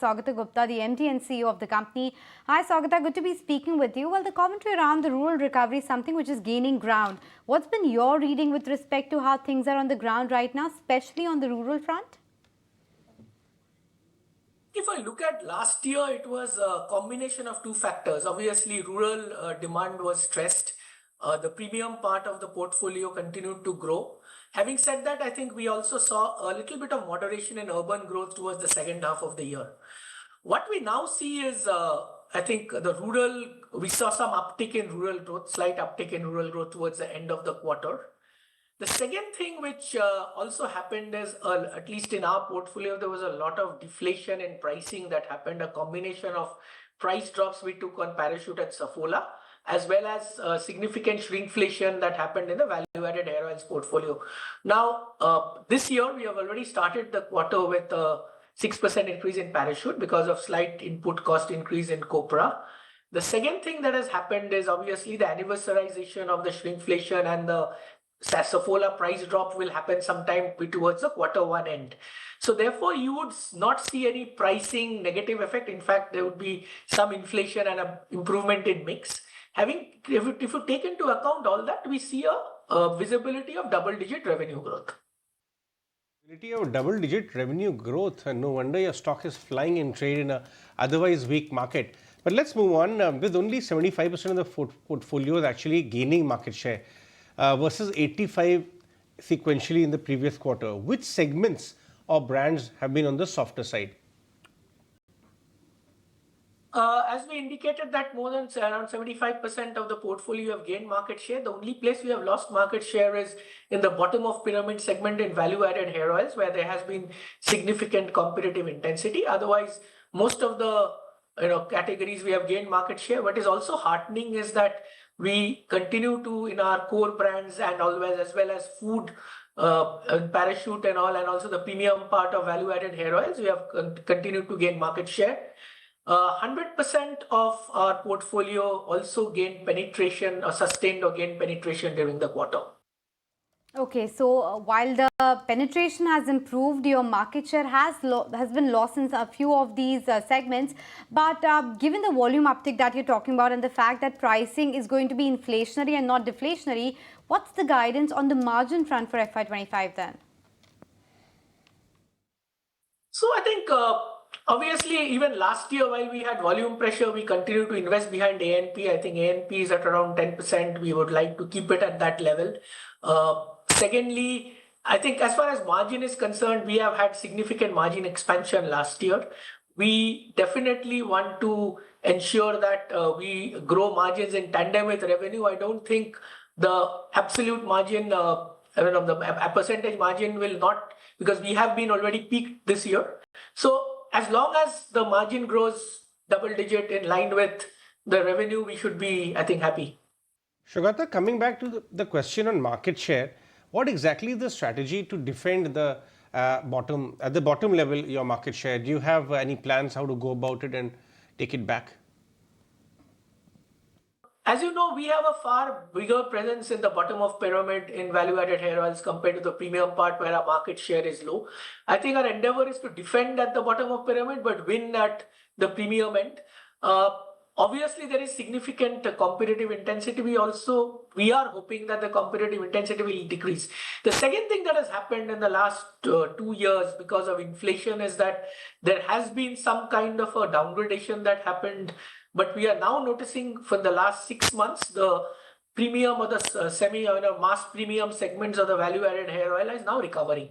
Saugata Gupta, the MD and CEO of the company. Hi Saugata, good to be speaking with you. Well, the commentary around the rural recovery is something which is gaining ground. What's been your reading with respect to how things are on the ground right now, especially on the rural front? If I look at last year, it was a combination of two factors. Obviously, rural demand was stressed. The premium part of the portfolio continued to grow. Having said that, I think we also saw a little bit of moderation in urban growth towards the second half of the year. What we now see is, I think we saw some uptick in rural growth, slight uptick in rural growth towards the end of the quarter. The second thing which also happened is, at least in our portfolio, there was a lot of deflation in pricing that happened, a combination of price drops we took on Parachute and Saffola, as well as significant shrinkflation that happened in the value-added hair oils portfolio. Now, this year, we have already started the quarter with a 6% increase in Parachute because of slight input cost increase in copra. The second thing that has happened is obviously the anniversarization of the shrinkflation, and the Saffola price drop will happen sometime towards the quarter 1 end. So therefore, you would not see any pricing negative effect. In fact, there would be some inflation and an improvement in mix. If you take into account all that, we see a visibility of double-digit revenue growth. Visibility of double-digit revenue growth, and no wonder your stock is flying in trade in a otherwise weak market. But let's move on. With only 75% of the portfolio is actually gaining market share versus 85 sequentially in the previous quarter. Which segments or brands have been on the softer side? As we indicated that more than around 75% of the portfolio have gained market share. The only place we have lost market share is in the bottom of pyramid segment in value-added hair oils, where there has been significant competitive intensity. Otherwise, most of the categories we have gained market share. What is also heartening is that we continue to, in our core brands and always, as well as food, Parachute and all, and also the premium part of value-added hair oils, we have continued to gain market share. 100% of our portfolio also gained penetration or sustained or gained penetration during the quarter. Okay, so while the penetration has improved, your market share has been lost in a few of these segments. But given the volume uptick that you're talking about and the fact that pricing is going to be inflationary and not deflationary, what's the guidance on the margin front for FY25 then? So I think obviously even last year, while we had volume pressure, we continue to invest behind A&P. I think A&P is at around 10%. We would like to keep it at that level. Secondly, I think as far as margin is concerned, we have had significant margin expansion last year. We definitely want to ensure that we grow margins in tandem with revenue. I don't think the absolute margin, the percentage margin will not, because we have been already peaked this year. So as long as the margin grows double digit in line with the revenue, we should be, I think, happy. Saugata, coming back to the question on market share, what exactly is the strategy to defend the at the bottom level, your market share? Do you have any plans how to go about it and take it back? As you know, we have a far bigger presence in the bottom of pyramid in value-added hair oils compared to the premium part where our market share is low. I think our endeavor is to defend at the bottom of pyramid, but win at the premium end. Obviously, there is significant competitive intensity. We are hoping that the competitive intensity will decrease. The second thing that has happened in the last 2 years because of inflation is that there has been some kind of a downgradation that happened. But we are now noticing for the last 6 months, the premium or the mass premium segments of the value-added hair oil is now recovering.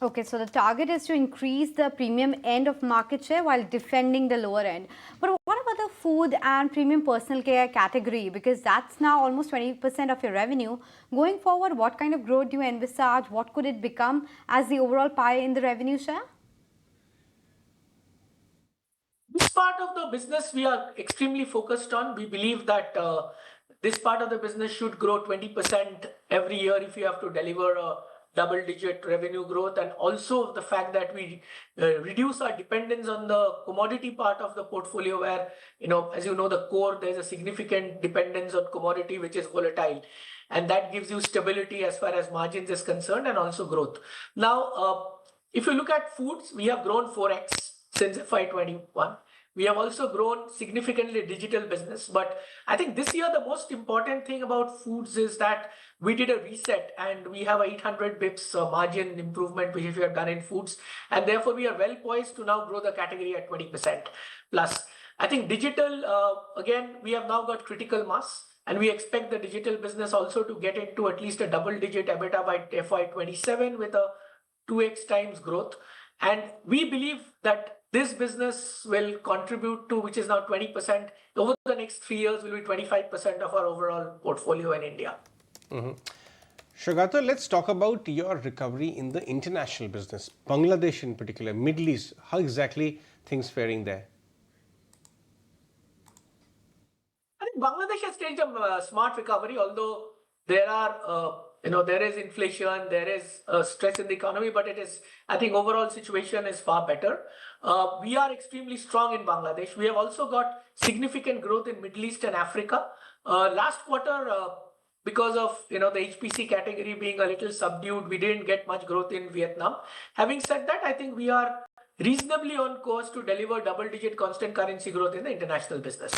Okay, so the target is to increase the premium end of market share while defending the lower end. But what about the food and premium personal care category? Because that's now almost 20% of your revenue. Going forward, what kind of growth do you envisage? What could it become as the overall pie in the revenue share? This part of the business we are extremely focused on. We believe that this part of the business should grow 20% every year if you have to deliver a double-digit revenue growth, and also the fact that we reduce our dependence on the commodity part of the portfolio where, as you know, the core, there's a significant dependence on commodity, which is volatile. And that gives you stability as far as margins is concerned and also growth. Now, if you look at foods, we have grown 4x since FY21. We have also grown significantly digital business. But I think this year, the most important thing about foods is that we did a reset and we have a 800 bips margin improvement, which we have done in foods. And therefore, we are well poised to now grow the category at 20% plus. I think digital, again, we have now got critical mass. And we expect the digital business also to get into at least a double-digit EBITDA by FY27 with a 2x times growth. And we believe that this business will contribute to, which is now 20%, over the next 3 years will be 25% of our overall portfolio in India. Saugata, let's talk about your recovery in the international business, Bangladesh in particular, Middle East. How exactly things faring there? I think Bangladesh has staged a smart recovery, although there is inflation, there is stress in the economy, but I think overall situation is far better. We are extremely strong in Bangladesh. We have also got significant growth in Middle East and Africa. Last quarter, because of the HPC category being a little subdued, we didn't get much growth in Vietnam. Having said that, I think we are reasonably on course to deliver double-digit constant currency growth in the international business.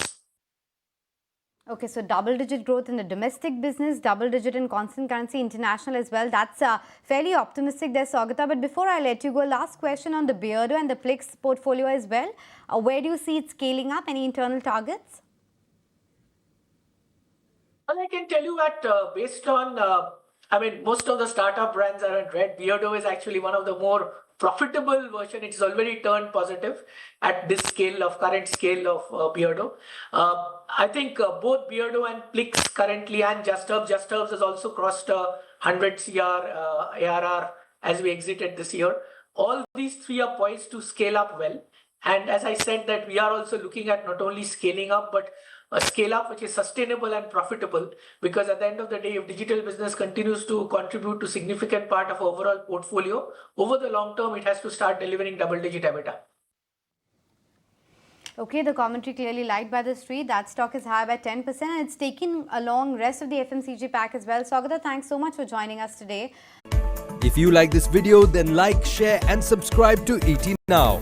Okay, so double-digit growth in the domestic business, double-digit in constant currency international as well. That's fairly optimistic there, Saugata. But before I let you go, last question on the Beardo and the Plix portfolio as well. Where do you see it scaling up? Any internal targets? Well, I can tell you that based on, most of the startup brands are in red. Beardo is actually one of the more profitable version. It's already turned positive at this current scale of Beardo. I think both Beardo and Plix currently and Just Herbs has also crossed 100 CR ARR as we exited this year. All these three are poised to scale up well. And as I said that we are also looking at not only scaling up, but a scale up which is sustainable and profitable, because at the end of the day, if digital business continues to contribute to significant part of overall portfolio, over the long term, it has to start delivering double-digit EBITDA. Okay, the commentary clearly liked by the street. That stock is high by 10% and it's taken along rest of the FMCG pack as well. Saugata, thanks so much for joining us today. If you like this video, then like, share and subscribe to ET Now.